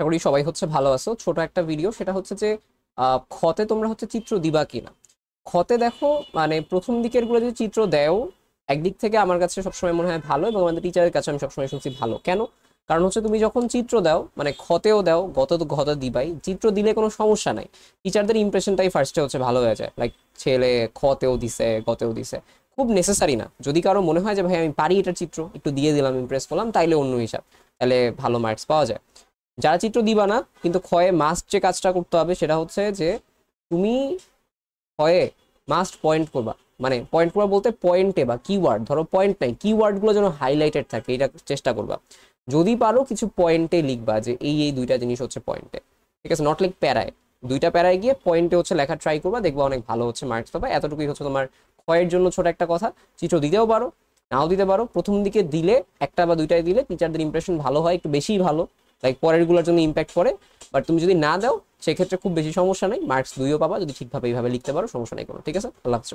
আশা করি সবাই হচ্ছে ভালো আছো। ছোট একটা ভিডিও, সেটা হচ্ছে যে খতে তোমরা হচ্ছে চিত্র দিবা কিনা। খতে দেখো, মানে প্রথম দিকের গুলো যদি চিত্র দেও, একদিক থেকে আমার কাছে সবসময় মনে হয় ভালো, এবং আমাদের টিচারের কাছে আমি সবসময় শুনছি ভালো। কেন? কারণ হচ্ছে তুমি যখন চিত্র দাও, মানে খতেও দাও, গত তো ঘতে দিবাই, চিত্র দিলে কোনো সমস্যা নাই। টিচারদের ইমপ্রেশনটাই ফার্স্টে হচ্ছে ভালো হয়ে যায়, লাইক ছেলে খতেও দিছে গতেও দিছে। খুব নেসেসারি না। যদি কারো মনে হয় যে ভাই আমি পারি এটার চিত্র, একটু দিয়ে দিলাম, ইমপ্রেস করলাম, তাইলে অন্য হিসাব, তাহলে ভালো মার্কস পাওয়া যায়। যারা চিত্র দিবা না, কিন্তু ক্ষয়ে মাস্ট যে কাজটা করতে হবে সেটা হচ্ছে যে তুমি ক্ষয়ে মাস্ট পয়েন্ট করবা। মানে পয়েন্ট করবা বলতে পয়েন্টে বা কিওয়ার্ড, ধরো পয়েন্ট নাই, কিওয়ার্ডগুলো যেন হাইলাইটেড থাকে, এটা চেষ্টা করবা। যদি পারো কিছু পয়েন্টে লিখবা যে এই দুইটা জিনিস হচ্ছে পয়েন্টে, ঠিক আছে? নট লাইক প্যারায়, দুইটা প্যারায় গিয়ে পয়েন্টে হচ্ছে লেখা ট্রাই করবা, দেখবা অনেক ভালো হচ্ছে মার্কস পাবা। এতটুকুই হচ্ছে তোমার ক্ষয়ের জন্য ছোট একটা কথা। চিত্র দিতেও পারো, নাও দিতে পারো। প্রথম দিকে দিলে, একটা বা দুইটাই দিলে টিচারদের ইমপ্রেশন ভালো হয়, একটু বেশিই ভালো, লাইক পরের গুলোর জন্য ইম্প্যাক্ট পড়ে। বাট তুমি যদি না দাও, সেক্ষেত্রে খুব বেশি সমস্যা নেই, মার্কস দুইও পাবা যদি ঠিকভাবে এইভাবে লিখতে পারো, সমস্যা নেই কোনো। ঠিক আছে? আল্লাহ হাফেজ।